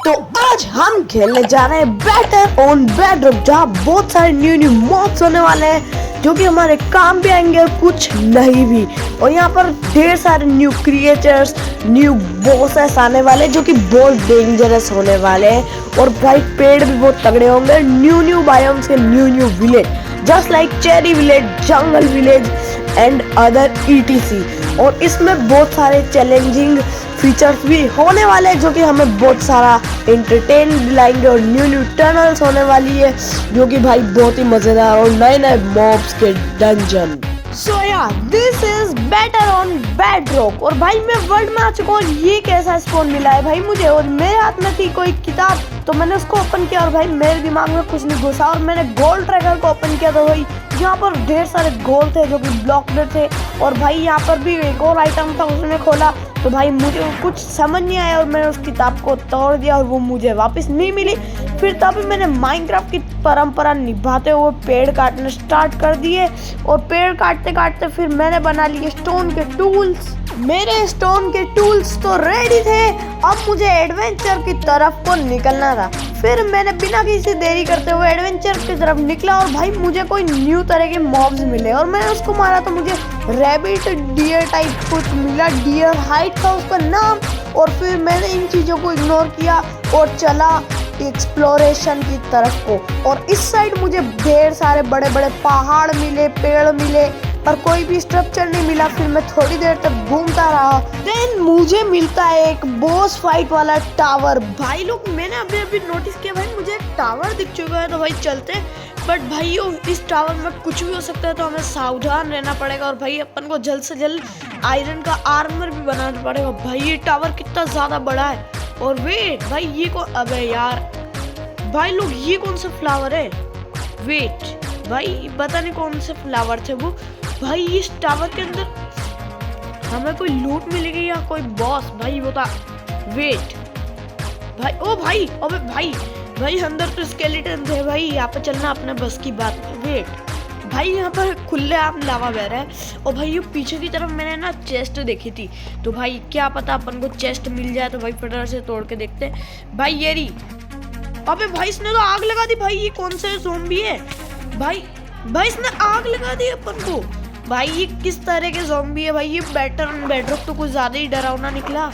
तो आज हम खेलने जा रहे हैं बैटर ऑन बेडरूम, जहाँ बहुत सारे न्यू मॉब्स होने वाले हैं जो कि हमारे काम भी आएंगे और कुछ नहीं भी। और यहाँ पर ढेर सारे न्यू क्रिएचर्स, न्यू बॉसेस आने वाले जो कि बहुत डेंजरस होने वाले हैं। और भाई पेड़ भी बहुत तगड़े होंगे, न्यू बायोम्स के new village, just like cherry village, jungle village and other ETC। और इसमें बहुत सारे चैलेंजिंग फीचर्स भी होने वाले हैं जो कि हमें बहुत सारा एंटरटेन दिलाएंगे। और न्यू टनल्स होने वाली है जो कि भाई बहुत ही मजेदार, और नए मॉब्स के डंजन। सो या this is better on bedrock. और भाई मैं वर्ल्ड में आ चुका हूँ। ये कैसा स्पॉन मिला है भाई मुझे, और मेरे हाथ में थी कोई किताब, तो मैंने उसको ओपन किया और भाई मेरे दिमाग में कुछ नहीं घुसा। और मैंने गोल्ड ट्रैकर को ओपन किया तो भाई यहाँ पर ढेर सारे गोल्ड थे जो कि ब्लॉक्ड थे। और भाई यहाँ पर भी एक और आइटम था, उसने खोला तो भाई मुझे कुछ समझ नहीं आया और मैंने उस किताब को तोड़ दिया और वो मुझे वापस नहीं मिली। फिर तभी मैंने माइनक्राफ्ट की परंपरा निभाते हुए पेड़ काटने स्टार्ट कर दिए। और पेड़ काटते काटते फिर मैंने बना लिए स्टोन के टूल्स। मेरे स्टोन के टूल्स तो रेडी थे, अब मुझे एडवेंचर की तरफ को निकलना था। फिर मैंने बिना किसी देरी करते हुए एडवेंचर की तरफ निकला और भाई मुझे कोई न्यू तरह के मॉब्स मिले और मैंने उसको मारा तो मुझे रैबिट डियर टाइप कुछ मिला, डियर हाइट था उसका नाम। और फिर मैंने इन चीज़ों को इग्नोर किया और चला एक्सप्लोरेशन की तरफ को। और इस साइड मुझे ढेर सारे बड़े बड़े पहाड़ मिले, पेड़ मिले, पर कोई भी स्ट्रक्चर नहीं मिला। फिर मैं थोड़ी देर तक घूमता रहा, देन मुझे मिलता है एक बॉस फाइट वाला टावर। भाई लोग मैंने अभी नोटिस किया भाई मुझे एक टावर दिख चुका है, तो भाई चलते हैं। बट भाई इस टावर में कुछ भी हो सकता है, तो हमें सावधान रहना पड़ेगा। और भाई अपन को जल्द से जल्द आयरन का आर्मर भी बनाना पड़ेगा। भाई ये टावर कितना ज्यादा बड़ा है। और वेट भाई ये अबे यार भाई लोग ये कौन सा फ्लावर है? वेट भाई पता नहीं कौन से फ्लावर थे वो। भाई इस टावर के अंदर हमें कोई लूट मिलेगी या कोई बॉस? भाई वो था, वेट भाई, ओ भाई, अबे भाई अंदर तो स्केलेटन थे भाई। यहाँ पे चलना अपने बस की बात। वेट भाई यहाँ पर खुले आम लावा बह रहा है। और भाई ये पीछे की तरफ मैंने ना चेस्ट देखी थी, तो भाई क्या पता अपन को चेस्ट मिल जाए। तो भाई फटाफट से तोड़ के देखते हैं। भाई ये रही। अबे भाई इसने तो आग लगा दी। भाई ये कौन से ज़ॉम्बी है? भाई इसने आग लगा दी अपन को। भाई ये किस तरह के ज़ॉम्बी है? भाई ये बेडरॉक तो कुछ ज्यादा ही डरावना निकला।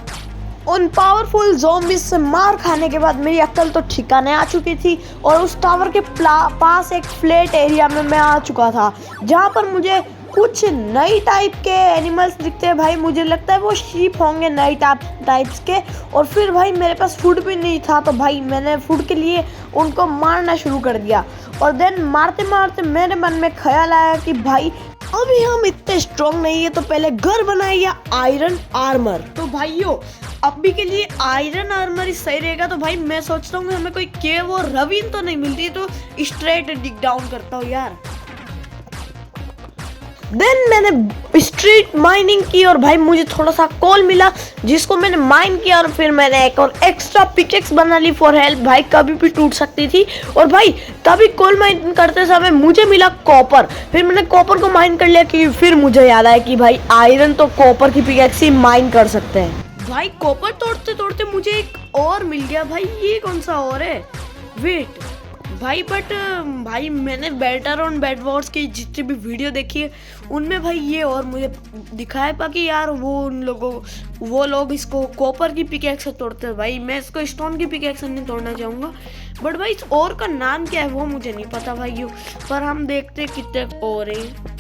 उन पावरफुल ज़ॉम्बीज से मार खाने के बाद मेरी अक्ल तो ठिकाने आ चुकी थी और उस टावर के पास एक फ्लैट एरिया में मैं आ चुका था, जहाँ पर मुझे कुछ नई टाइप के एनिमल्स दिखते हैं। भाई मुझे लगता है वो शीप होंगे नई टाइप्स के। और फिर भाई मेरे पास फूड भी नहीं था, तो भाई मैंने फूड के लिए उनको मारना शुरू कर दिया। और देन मारते मारते मेरे मन में ख्याल आया कि भाई अभी हम इतने स्ट्रॉन्ग नहीं है, तो पहले घर बनाए या आयरन आर्मर। तो भाइयों अभी के लिए आयरन आर्मर ही सही रहेगा। तो भाई मैं सोचता हूँ हमें कोई केव और रवीन तो नहीं मिलती, तो स्ट्रेट डिग डाउन करता हूँ यार। देन मैंने स्ट्रीट माइनिंग की और भाई मुझे थोड़ा सा कोल मिला, जिसको मैंने माइन किया। और फिर मैंने एक और एक्स्ट्रा पिकेक्स बना ली फॉर हेल्प। भाई कभी भी टूट सकती थी। और भाई तभी कोल माइन करते समय मुझे मिला कॉपर। फिर मैंने कॉपर को माइन कर लिया कि फिर मुझे याद आया कि भाई आयरन तो कॉपर की पिकेक्स ही माइन कर सकते हैं। भाई कॉपर तोड़ते तोड़ते मुझे एक और मिल गया। भाई ये कौन सा और है? वेट भाई भाई मैंने बेटर ऑन बेड वॉर्स की जितनी भी वीडियो देखी है उनमें भाई ये और मुझे दिखाया बाकी यार वो लोग इसको कॉपर की पिकेक्स से तोड़ते हैं। भाई मैं इसको स्टोन की पिकेक्स से नहीं तोड़ना चाहूँगा। बट भाई इस और का नाम क्या है वो मुझे नहीं पता भाई। पर हम देखते कितने और है।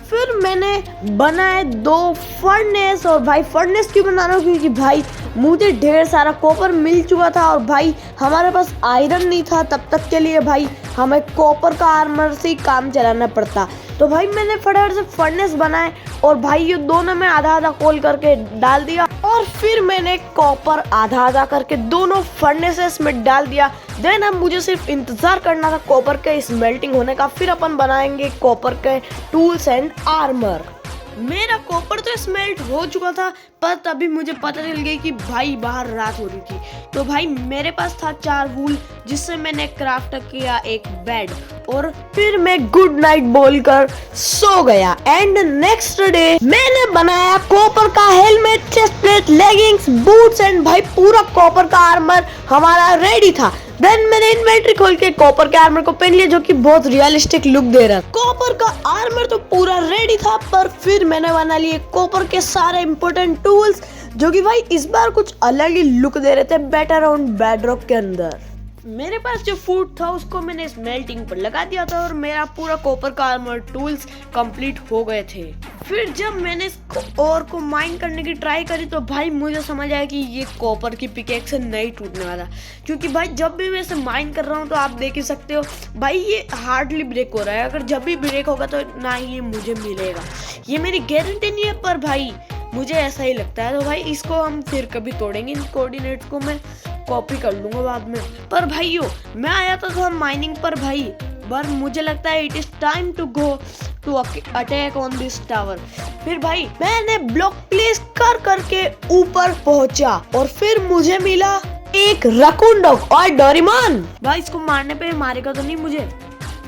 फिर मैंने बनाए 2 फर्नेस। और भाई फर्नेस क्यों बना रहा हूँ? क्योंकि भाई मुझे ढेर सारा कॉपर मिल चुका था और भाई हमारे पास आयरन नहीं था तब तक के लिए। भाई हमें कॉपर का आर्मर से ही काम चलाना पड़ता। तो भाई मैंने फटाफट से फर्नेस बनाए और भाई ये दोनों में आधा आधा कोल करके डाल दिया। और फिर मैंने कॉपर आधा आधा करके दोनों फर्नेसेस में डाल दिया। देन अब मुझे सिर्फ इंतजार करना था कॉपर के स्मेल्टिंग होने का। फिर अपन बनाएंगे कॉपर के टूल्स एंड आर्मर। मेरा कॉपर तो स्मेल्ट हो चुका था, पर तभी मुझे पता चल गई कि भाई बाहर रात हो रही थी। तो भाई मेरे पास था 4 वूल, जिससे मैंने क्राफ्ट किया एक बेड, और फिर मैं गुड नाइट बोलकर सो गया। एंड नेक्स्ट डे मैंने बनाया कॉपर का helmet, chest plate, leggings, boots and भाई पूरा कॉपर का आर्मर हमारा रेडी था। देन मैंने इन्वेंटरी खोल के कॉपर के आर्मर को पहन लिया, जो कि बहुत रियलिस्टिक लुक दे रहा। कॉपर का आर्मर तो पूरा रेडी था, पर फिर मैंने बना लिए कॉपर के सारे इंपॉर्टेंट टूल्स, जो कि भाई इस बार कुछ अलग ही लुक दे रहे थे बेटर ऑन बेडरॉक के अंदर। मेरे पास जो फूड था उसको मैंने स्मेल्टिंग पर लगा दिया था, और मेरा पूरा कॉपर का आर्मर टूल्स कंप्लीट हो गए थे। फिर जब मैंने इसको और को माइन करने की ट्राई करी, तो भाई मुझे समझ आया कि ये कॉपर की पिकेक्स से नहीं टूटने वाला, क्योंकि भाई जब भी मैं इसे माइन कर रहा हूँ तो आप देख ही सकते हो भाई ये हार्डली ब्रेक हो रहा है। अगर जब भी ब्रेक होगा तो ना ही ये मुझे मिलेगा, ये मेरी गारंटी नहीं है, पर भाई मुझे ऐसा ही लगता है। तो भाई इसको हम फिर कभी तोड़ेंगे, इन कोऑर्डिनेट्स को मैं कॉपी कर लूंगा बाद में। पर भाइयों मैं आया था माइनिंग पर भाई, पर मुझे लगता है it is time to go to attack on this tower. फिर भाई मैंने ब्लॉक प्लेस कर करके ऊपर पहुंचा, और फिर मुझे मिला एक रकून डॉग और डोरेमोन। भाई इसको मारने पे मारेगा तो नहीं मुझे?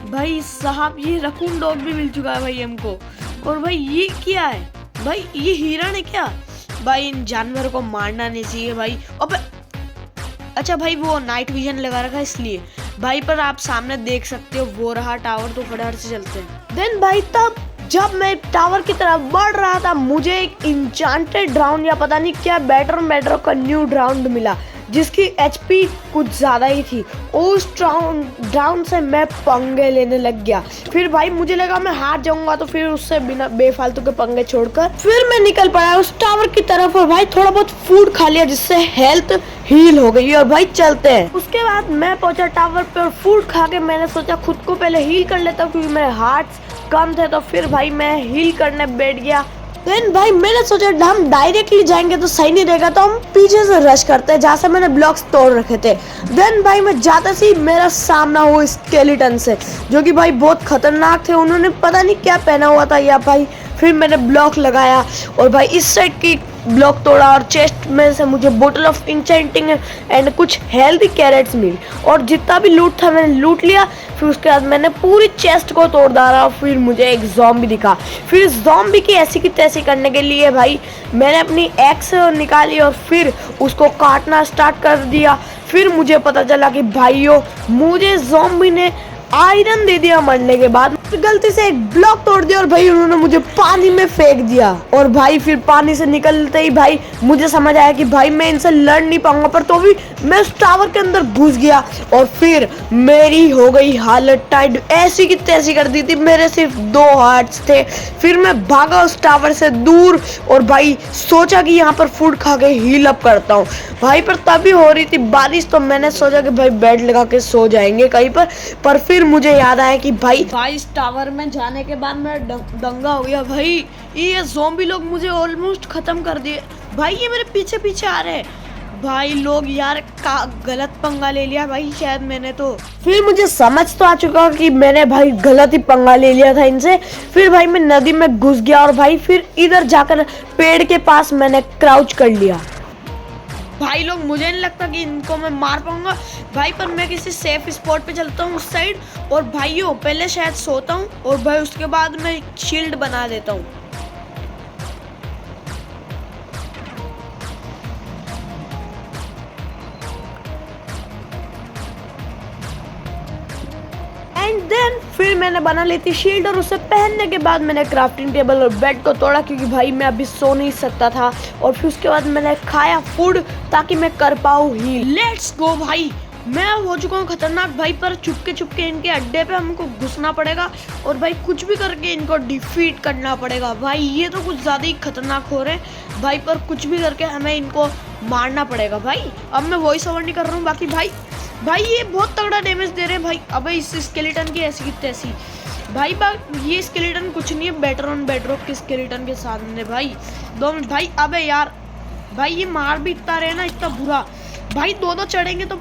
भाई साहब ये रकून डॉग भी मिल चुका है भाई हमको। और भाई ये क्या है? भाई ये हिरण है क्या? भाई इन जानवरों को मारना नहीं चाहिए भाई। अबे अच्छा भाई वो नाइट विजन लगा रखा है इसलिए भाई, पर आप सामने देख सकते हो वो रहा टावर, तो फटाफट से चलते हैं। देन भाई तब जब मैं टावर की तरफ बढ़ रहा था, मुझे एक इंचांटेड ड्राउन या पता नहीं क्या बेडरॉक का न्यू ड्राउन मिला, जिसकी एचपी कुछ ज्यादा ही थी। उस ड्राउन से मैं पंगे लेने लग गया। फिर भाई मुझे लगा मैं हार जाऊंगा, तो फिर उससे बिना बेफालतू के पंगे छोड़कर फिर मैं निकल पड़ा उस टावर की तरफ, और भाई थोड़ा बहुत फूड खा लिया जिससे हेल्थ हील हो गई। और भाई चलते हैं। उसके बाद मैं पहुंचा टावर पे, और फूड खा के मैंने सोचा खुद को पहले हील कर लेता हूँ, क्योंकि मेरे हार्ट्स कम थे। तो फिर भाई मैं हील करने बैठ गया। देन भाई मैंने सोचा हम डायरेक्टली जाएंगे तो सही नहीं रहेगा, तो हम पीछे से रश करते हैं जहाँ से मैंने ब्लॉक्स तोड़ रखे थे। देन भाई मैं जाते से मेरा सामना हुआ स्केलेटन से, जो कि भाई बहुत खतरनाक थे। उन्होंने पता नहीं क्या पहना हुआ था या भाई। फिर मैंने ब्लॉक लगाया, और भाई इस साइड की ब्लॉक तोड़ा, और चेस्ट में से मुझे बोतल ऑफ इंचेंटिंग एंड कुछ हेल्दी कैरेट्स मिली, और जितना भी लूट था मैंने लूट लिया। फिर उसके बाद मैंने पूरी चेस्ट को तोड़ डाला, और फिर मुझे एक ज़ॉम्बी दिखा। फिर ज़ॉम्बी की ऐसी की तैसी करने के लिए भाई मैंने अपनी एक्स निकाली, और फिर उसको काटना स्टार्ट कर दिया। फिर मुझे पता चला कि भाइयों मुझे ज़ॉम्बी ने आयरन दे दिया मरने के बाद। गलती से एक ब्लॉक तोड़ दिया, और भाई उन्होंने मुझे पानी में फेंक दिया। और भाई फिर पानी से निकलते ही भाई मुझे समझ आया कि भाई मैं इनसे लड़ नहीं पाऊंगा, पर तो भी मैं उस टावर के अंदर घुस गया, और फिर मेरी हो गई हालत टाइट। ऐसी की तैसी कर दी थी, मेरे सिर्फ 2 हार्ट्स थे। फिर मैं भागा उस टावर से दूर, और भाई सोचा कि यहाँ पर फूड खा के हील अप करता हूँ भाई। पर तभी हो रही थी बारिश, तो मैंने सोचा कि भाई बेड लगा के सो जाएंगे कहीं पर फिर मुझे याद आया कि भाई इस टावर में जाने के बाद मैं दंगा हो गया। भाई ये ज़ॉम्बी लोग मुझे ऑलमोस्ट खत्म कर दिए। भाई ये मेरे पीछे पीछे आ रहे हैं। भाई लोग यार गलत पंगा ले लिया भाई शायद मैंने। तो फिर मुझे समझ तो आ चुका कि मैंने भाई गलत ही पंगा ले लिया था इनसे। फिर भाई मैं नदी में घुस गया, और भाई फिर इधर जाकर पेड़ के पास मैंने क्राउच कर लिया। भाई लोग मुझे नहीं लगता कि इनको मैं मार पाऊंगा भाई, पर मैं किसी सेफ स्पॉट पे चलता हूँ उस साइड। और भाइयों पहले शायद सोता हूँ, और भाई उसके बाद मैं शील्ड बना देता हूँ। एंड देन फिर मैंने बना ली थी शील्ड, और उसे पहनने के बाद मैंने क्राफ्टिंग टेबल और बेड को तोड़ा, क्योंकि भाई मैं अभी सो नहीं सकता था। और फिर उसके बाद मैंने खाया फूड ताकि मैं कर पाऊँ हील। लेट्स गो भाई, मैं हो चुका हूँ खतरनाक भाई, पर चुपके इनके अड्डे पे हमको घुसना पड़ेगा, और भाई कुछ भी करके इनको डिफीट करना पड़ेगा। भाई ये तो कुछ ज़्यादा ही खतरनाक हो रहे हैं भाई, पर कुछ भी करके हमें इनको मारना पड़ेगा भाई। अब मैं वॉइस ओवर नहीं कर रहा हूँ, बाकी भाई ये बहुत तगड़ा डैमेज दे रहे हैं भाई। अबे इस स्केलेटन की ऐसी की तैसी भाई ये स्केलेटन कुछ नहीं है बेटर ऑन बेडरॉक के स्केलेटन के सामने भाई। 2 मिनट भाई। अबे यार भाई ये मार भी इतना रहे ना, इतना बुरा भाई। दोनों चढ़ेंगे तो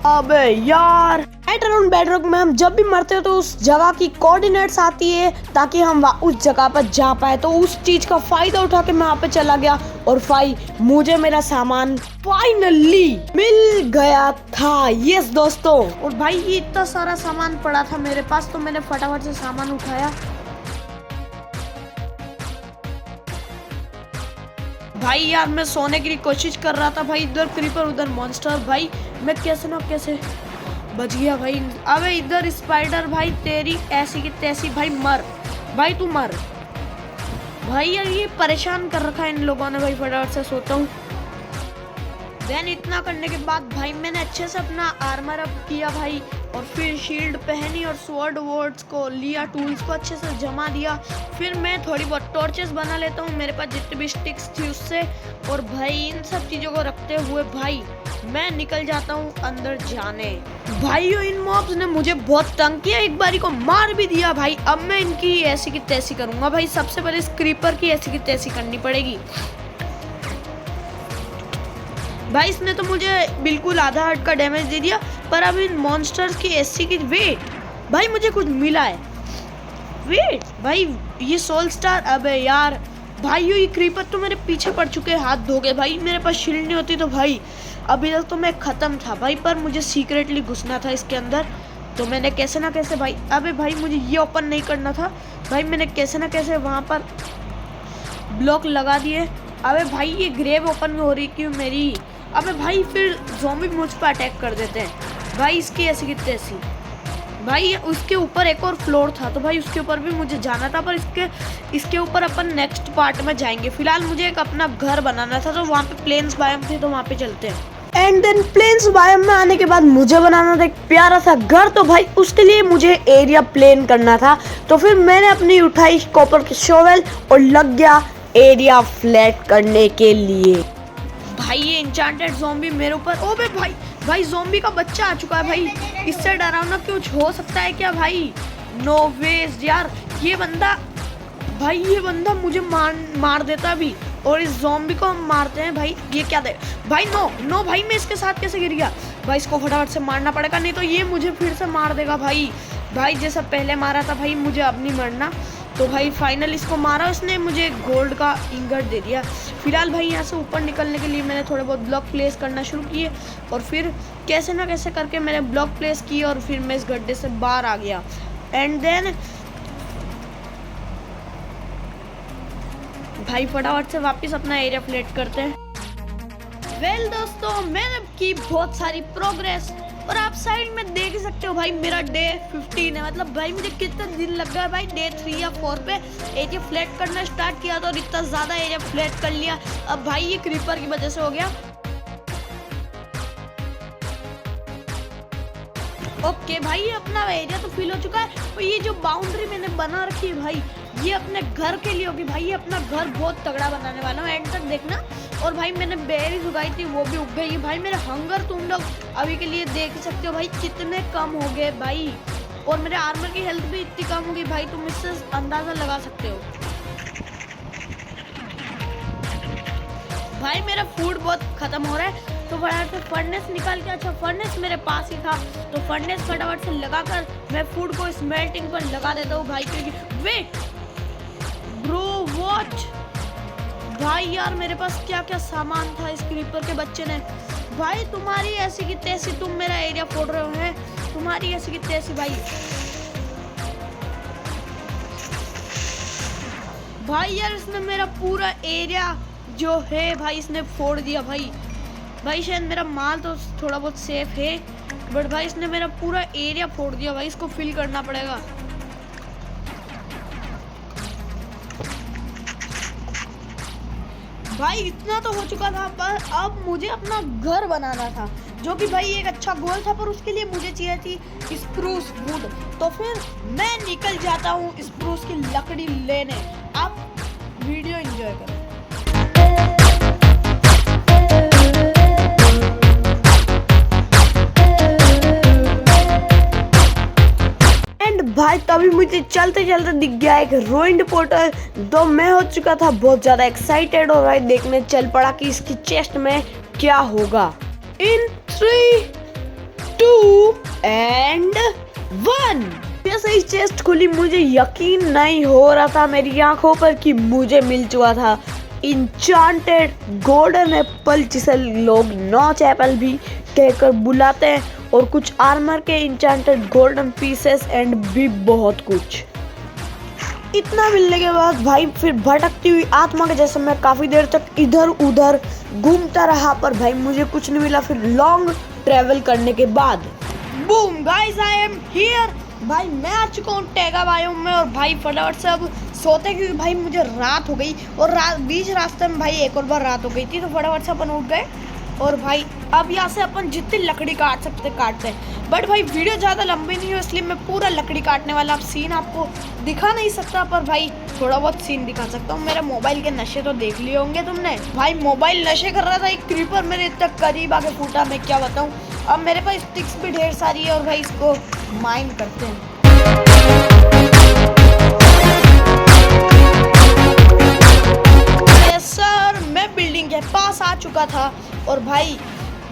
अबे यार, बैटर ऑन बेडरॉक में हम जब भी मरते हो तो उस जगह की कोऑर्डिनेट्स आती है ताकि हम उस जगह पर जा पाए। तो उस चीज का फायदा उठा के मैं वहाँ पे चला गया और भाई मुझे मेरा सामान फाइनली मिल गया था। यस दोस्तों, और भाई ये इतना सारा सामान पड़ा था मेरे पास तो मैंने फटाफट से सामान उठाया। भाई यार मैं सोने की कोशिश कर रहा था भाई, इधर क्रीपर उधर मॉन्स्टर, भाई मैं कैसे ना कैसे बच गया भाई। अबे इधर स्पाइडर, भाई तेरी ऐसी की तैसी, भाई मर, भाई तू मर। भाई यार ये परेशान कर रखा है इन लोगों ने भाई, फटाफट से सोता हूँ। देन इतना करने के बाद भाई मैंने अच्छे से अपना आर्मर अप किया भाई, और फिर शील्ड पहनी और स्वॉर्ड वर्ड्स को लिया, टूल्स को अच्छे से जमा दिया। फिर मैं थोड़ी बहुत टॉर्चेस बना लेता हूँ मेरे पास जितनी भी स्टिक्स थी उससे, और भाई इन सब चीज़ों को रखते हुए भाई मैं निकल जाता हूँ अंदर जाने। भाई इन मॉब्स ने मुझे बहुत तंग किया, एक बारी को मार भी दिया भाई। अब मैं इनकी ऐसी की तैसी करूँगा भाई। सबसे पहले इस क्रीपर की ऐसी की तैसी करनी पड़ेगी भाई। इसने तो मुझे बिल्कुल आधा हार्ट का डैमेज दे दिया, पर अब इन मॉन्स्टर्स की एससी की वेट भाई मुझे कुछ मिला है। वेट भाई ये सोल स्टार, अबे यार भाई ये क्रीपर तो मेरे पीछे पड़ चुके, हाथ धो गए भाई। मेरे पास शील्ड नहीं होती तो भाई अभी तक तो मैं खत्म था भाई, पर मुझे सीक्रेटली घुसना था इसके अंदर, तो मैंने कैसे ना कैसे भाई, अबे भाई मुझे ये ओपन नहीं करना था भाई, मैंने कैसे ना कैसे वहाँ पर ब्लॉक लगा दिए। अबे भाई ये ग्रेव ओपन हो रही क्यों मेरी? अबे भाई फिर ज़ॉम्बी मुझ पर अटैक कर देते हैं भाई, इसकी ऐसी की तैसी। भाई उसके ऊपर एक और फ्लोर था तो भाई उसके ऊपर भी मुझे जाना था, पर इसके ऊपर अपन नेक्स्ट पार्ट में जाएंगे। फिलहाल मुझे एक अपना घर बनाना था, तो वहाँ पे प्लेन्स बायोम थे तो वहाँ पे चलते हैं। एंड देन प्लेन्स बायोम में आने के बाद मुझे बनाना था एक प्यारा सा घर, तो भाई उसके लिए मुझे एरिया प्लेन करना था। तो फिर मैंने अपनी उठाई कॉपर की शोवेल और लग गया एरिया फ्लैट करने के लिए। भाई ये इंचांटेड ज़ॉम्बी मेरे ऊपर, ओबे भाई भाई ज़ॉम्बी का बच्चा आ चुका है भाई, इससे डरावना कुछ हो सकता है क्या भाई? नो वेज यार, ये बंदा भाई ये बंदा मुझे मार देता भी, और इस ज़ॉम्बी को हम मारते हैं भाई। ये क्या दे भाई? नो भाई मैं इसके साथ कैसे गिर गया भाई? इसको फटाफट से मारना पड़ेगा, नहीं तो ये मुझे फिर से मार देगा भाई। भाई जैसा पहले मारा था भाई मुझे अब नहीं मरना। तो भाई फाइनल इसको मारा, उसने मुझे गोल्ड का इंगट दे दिया। फिलहाल भाई यहाँ से ऊपर निकलने के लिए मैंने थोड़े बहुत ब्लॉक प्लेस करना शुरू किए, और फिर कैसे ना कैसे करके मैंने ब्लॉक प्लेस किए, और फिर मैं इस गड्ढे से बाहर आ गया। एंड देन भाई फटाफट से वापस अपना एरिया फ्लैट करते हैं। वेल दोस्तों मैंने की बहुत सारी प्रोग्रेस, और आप साइड में देख सकते हो भाई मेरा डे 15 है, मतलब भाई मुझे कितना दिन लग गया भाई डे 3 या 4 पे एरिया फ्लैट करना स्टार्ट किया था, और इतना ज़्यादा एरिया फ्लैट कर लिया। अब भाई ये क्रीपर की वजह से हो गया। ओके भाई ये अपना एरिया तो फिल हो चुका है, और ये जो बाउंड्री मैंने बना रखी है भाई ये अपने घर के लिए होगी भाई। ये अपना घर बहुत तगड़ा बनाने वाला हूँ, एंड तक देखना। और भाई मैंने बेरीज उगाई थी वो भी उग गई भाई। मेरे हंगर तुम लोग अभी के लिए देख सकते हो भाई कितने कम हो गए भाई, और मेरे आर्मर की हेल्थ भी इतनी कम होगी भाई, तुम इससे अंदाजा लगा सकते हो। भाई मेरा फूड बहुत खत्म हो रहा है, तो फटाफट से फर्नेस निकाल के, अच्छा फर्नेस मेरे पास ही था तो फर्नेस फटाफट से लगाकर मैं फूड को स्मेल्टिंग पर लगा देता हूँ भाई, क्योंकि वेट ब्रो वॉच भाई यार मेरे पास क्या क्या सामान था इस क्रीपर के बच्चे ने। भाई तुम्हारी ऐसी की तैसी, तुम मेरा एरिया फोड़ रहे हो हैं, तुम्हारी ऐसी की तैसी भाई। भाई यार इसने मेरा पूरा एरिया जो है भाई इसने फोड़ दिया भाई। भाई शायद मेरा माल तो थोड़ा बहुत सेफ है, बट भाई इसने मेरा पूरा एरिया फोड़ दिया भाई, इसको फिल करना पड़ेगा। भाई इतना तो हो चुका था, पर अब मुझे अपना घर बनाना था, जो कि भाई एक अच्छा गोल था, पर उसके लिए मुझे चाहिए थी स्प्रूस वुड। तो फिर मैं निकल जाता हूँ स्प्रूस की लकड़ी लेने। आप वीडियो एंजॉय करें। भाई तभी मुझे चलते चलते दिख गया एक रोइंड पोर्टल, तो मैं हो चुका था बहुत ज्यादा एक्साइटेड, और भाई देखने चल पड़ा कि इसकी चेस्ट में क्या होगा। इन 3, 2 एंड 1। जैसे ही चेस्ट खुली मुझे यकीन नहीं हो रहा था मेरी आंखों पर कि मुझे मिल चुका था इंचांटेड गोल्डन एप्पल, जिसे लोग नॉच एप्पल भी कहकर बुलाते हैं, और कुछ आर्मर के इंचांटेड गोल्डन पीसेस एंड भी बहुत कुछ। इतना मिलने के बाद भाई फिर भटकती हुई आत्मा के जैसे मैं काफी देर तक इधर उधर घूमता रहा, पर भाई मुझे कुछ नहीं मिला। फिर लॉन्ग ट्रेवल करने के बाद boom guys, I am here. भाई मैं आ चुका हूँ टैगा बायोम में, और भाई फटाफट से अब सोते, क्योंकि भाई मुझे रात हो गई, और बीच रास्ते में भाई एक और बार रात हो गई थी, तो फटाफट से अपन उठ गए। और भाई अब यहाँ से अपन जितनी लकड़ी काट सकते काटते हैं, बट भाई वीडियो ज़्यादा लंबी नहीं हो इसलिए मैं पूरा लकड़ी काटने वाला अब सीन आपको दिखा नहीं सकता, पर भाई थोड़ा बहुत सीन दिखा सकता हूँ। मेरे मोबाइल के नशे तो देख लिए होंगे तुमने। भाई मोबाइल नशे कर रहा था, एक क्रीपर मेरे इतना करीब आके फूटा, मैं क्या बताऊँ। अब मेरे पास स्टिक्स भी ढेर सारी है, और भाई इसको माइन करते हैं। सर मैं बिल्डिंग के पास आ चुका था, और भाई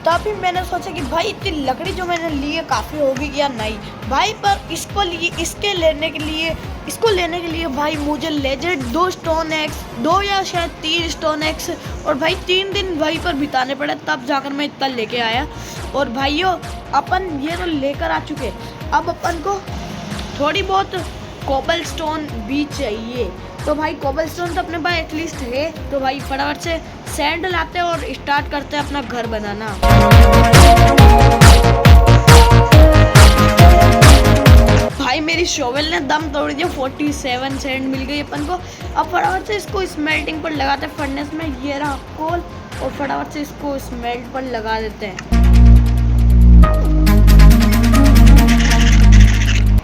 तभी मैंने सोचा कि भाई इतनी लकड़ी जो मैंने ली है काफ़ी होगी या नहीं भाई, पर इसको लेने के लिए भाई मुझे लेजेंड 2 स्टोन एक्स, 2 या शायद 3 स्टोन एक्स, और भाई 3 दिन वहीं पर बिताने पड़े, तब जाकर मैं इतना लेके आया। और भाइयों अपन ये तो लेकर आ चुके, अब अपन को थोड़ी बहुत कोबल स्टोन भी चाहिए। तो भाई कोबल स्टोन तो अपने पास एटलीस्ट है, तो भाई फटाफट से सैंड लाते हैं और स्टार्ट करते हैं अपना घर बनाना। भाई मेरी शोवेल ने दम तोड़ दिया, 47 सैंड मिल गई अपन को। अब फटाफट से इसको स्मेल्टिंग पर लगाते हैं फर्नेस में, ये रहा कोल, और फटाफट से इसको स्मेल्ट पर लगा देते हैं।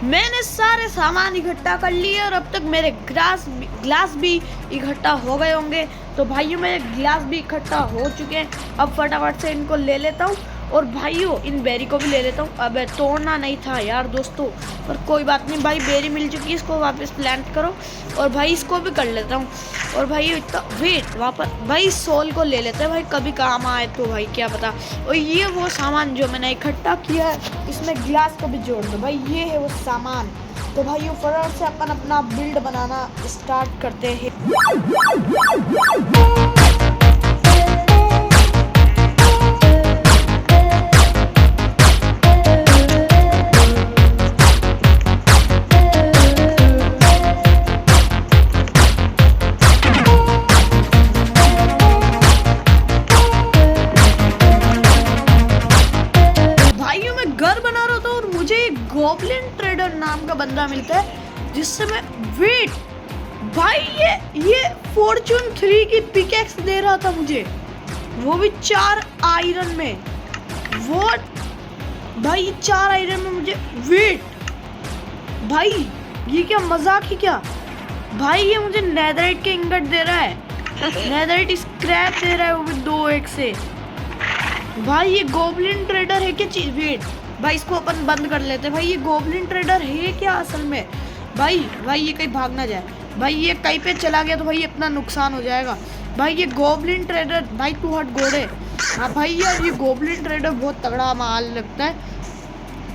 मैंने सारे सामान इकट्ठा कर लिए, और अब तक मेरे ग्लास भी इकट्ठा हो गए होंगे। तो भाइयों मेरे ग्लास भी इकट्ठा हो चुके हैं, अब फटाफट से इनको ले लेता हूँ, और भाइयों इन बेरी को भी ले लेता हूँ। अब तोड़ना नहीं था यार दोस्तों, पर कोई बात नहीं भाई, बेरी मिल चुकी है, इसको वापस प्लांट करो, और भाई इसको भी कर लेता हूँ। और भाई इतना वेट वापस भाई सोल को ले लेते हैं, भाई कभी काम आए तो भाई क्या पता। और ये वो सामान जो मैंने इकट्ठा किया है, इसमें ग्लास को भी जोड़ दो भाई, ये है वो सामान। तो भाई फटाफट से अपन अपना बिल्ड बनाना स्टार्ट करते हैं। गॉब्लिन ट्रेडर नाम का बंदा मिलता है, जिससे मैं वेट भाई ये फॉर्चून 3 की पिकेक्स दे रहा था मुझे, वो भी 4 आयरन में। वो भाई 4 आयरन में मुझे वेट भाई, ये क्या मजाक ही क्या भाई, ये मुझे नेदराइट के इंगट दे रहा है, नेदराइट स्क्रैप दे रहा है, वो भी 2x से। भाई ये गॉब्लिन ट्रेडर है क्या चीज? वेट भाई इसको अपन बंद कर लेते हैं। भाई ये गॉब्लिन ट्रेडर है क्या असल में? भाई ये कहीं भाग ना जाए, भाई ये कहीं पे चला गया तो भाई अपना नुकसान हो जाएगा। भाई ये गॉब्लिन ट्रेडर भाई तू हट घोड़े। हाँ भाई यार ये गॉब्लिन ट्रेडर बहुत तगड़ा माल लगता है,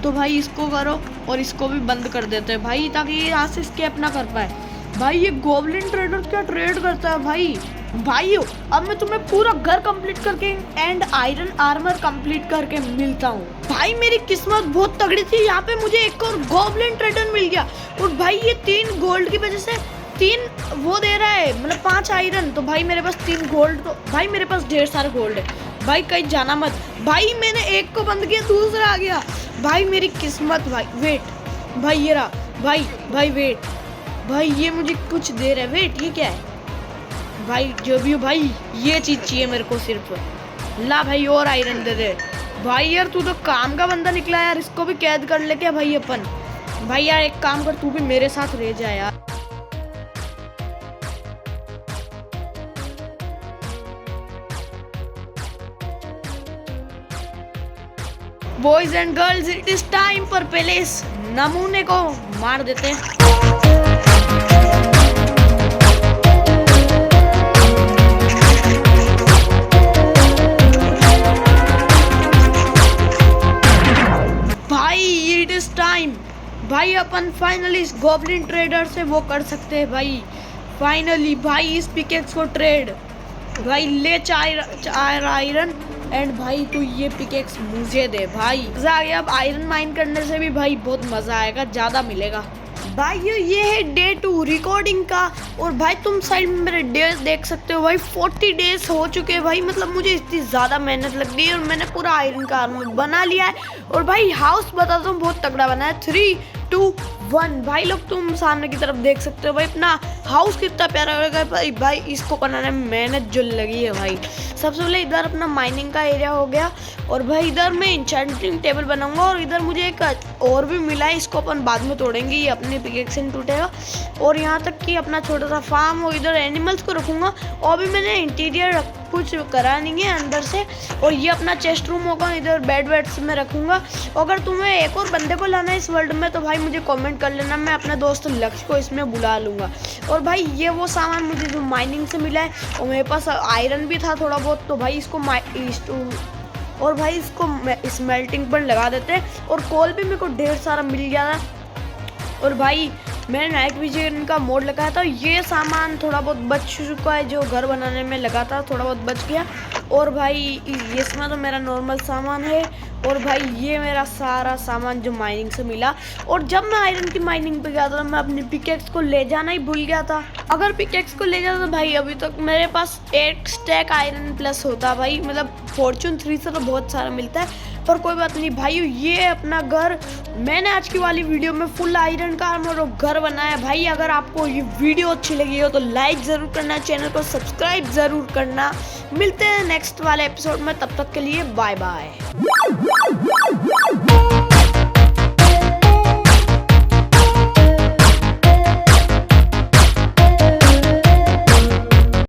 तो भाई इसको करो और इसको भी बंद कर देते हैं भाई, ताकि ये यहाँ से स्केप ना कर पाए। भाई ये गॉब्लिन ट्रेडर क्या ट्रेड करता है भाई। भाइयों अब मैं तुम्हें पूरा घर कंप्लीट करके एंड आयरन आर्मर कंप्लीट करके मिलता हूँ। भाई मेरी किस्मत बहुत तगड़ी थी, यहाँ पे मुझे एक और गॉब्लिन ट्रेडर मिल गया, और भाई ये 3 गोल्ड की वजह से 3 वो दे रहा है, मतलब 5 आयरन। तो भाई मेरे पास 3 गोल्ड, तो भाई मेरे पास ढेर सारे गोल्ड है। भाई कहीं जाना मत। भाई मैंने एक को बंद किया, दूसरा आ गया। भाई मेरी किस्मत। भाई वेट भाई ये रहा। भाई वेट भाई ये मुझे कुछ दे रहा है। वेट ये क्या है भाई? जो भी हो भाई ये चीज चाहिए मेरे को सिर्फ। ला भाई और आयरन दे दे। भाई यार तू तो काम का बंदा निकला यार, इसको भी कैद कर ले क्या भाई अपन? भाई यार एक काम कर, तू भी मेरे साथ रह जा यार। Boys and girls it is time, पर पहले इस नमूने को मार देते हैं। अपन फाइनली इस गॉब्लिन ट्रेडर से वो कर सकते हैं भाई। फाइनली भाई इस पिकेक्स को ट्रेड भाई ले चार आयरन एंड भाई तू ये पिकेक्स मुझे दे भाई। मजा आ गया। अब आयरन माइन करने से भी भाई बहुत मजा आएगा, ज्यादा मिलेगा भाई। ये है डे 2 रिकॉर्डिंग का। और भाई तुम साइड में मेरे डेज देख सकते हो भाई, 40 डेज हो चुके हैं भाई। मतलब मुझे इतनी ज़्यादा मेहनत लग रही है और मैंने पूरा आयरन का आर्मर बना लिया है। और भाई हाउस बताता हूँ बहुत तगड़ा बना है। 3, 2, 1 भाई लोग तुम सामने की तरफ देख सकते हो भाई अपना हाउस कितना प्यारा लगा भाई। इसको बनाने में मेहनत जो लगी है भाई। सबसे पहले इधर अपना माइनिंग का एरिया हो गया और भाई इधर मैं इंचेंटिंग टेबल बनाऊंगा। और इधर मुझे एक और भी मिला है, इसको अपन बाद में तोड़ेंगे, ये अपने पिकेक्स से टूटेगा। और यहाँ तक कि अपना छोटा सा फार्म हो, इधर एनिमल्स को रखूंगा। और भी मैंने इंटीरियर कुछ करा नहीं है अंदर से। और ये अपना चेस्ट रूम होगा, इधर बेड्स में रखूंगा। अगर तुम्हें एक और बंदे को लाना है इस वर्ल्ड में तो भाई मुझे कमेंट कर लेना, मैं अपने दोस्त लक्ष्य को इसमें बुला लूँगा। और भाई ये वो सामान मुझे जो माइनिंग से मिला है, और मेरे पास आयरन भी था थोड़ा बहुत, तो भाई इसको और भाई इसको स्मेल्टिंग पर लगा देते हैं। और कोल भी मेरे को ढेर सारा मिल गया था। और भाई मैंने नाइट विजन का मोड लगाया था। ये सामान थोड़ा बहुत बच चुका है, जो घर बनाने में लगा था थोड़ा बहुत बच गया। और भाई इसमें तो मेरा नॉर्मल सामान है। और भाई ये मेरा सारा सामान जो माइनिंग से मिला। और जब मैं आयरन की माइनिंग पे गया था मैं अपनी पिकेक्स को ले जाना ही भूल गया था। अगर पिकेक्स को ले जाता तो भाई अभी तक मेरे पास 8 स्टैक आयरन प्लस होता भाई। मतलब फॉर्चून 3 से तो बहुत सारा मिलता है, पर कोई बात नहीं भाई। ये अपना घर मैंने आज की वाली वीडियो में फुल आयरन का आर्मर और घर बनाया भाई। अगर आपको ये वीडियो अच्छी लगी हो तो लाइक ज़रूर करना, चैनल को सब्सक्राइब ज़रूर करना। मिलते हैं नेक्स्ट वाले एपिसोड में, तब तक के लिए बाय बाय।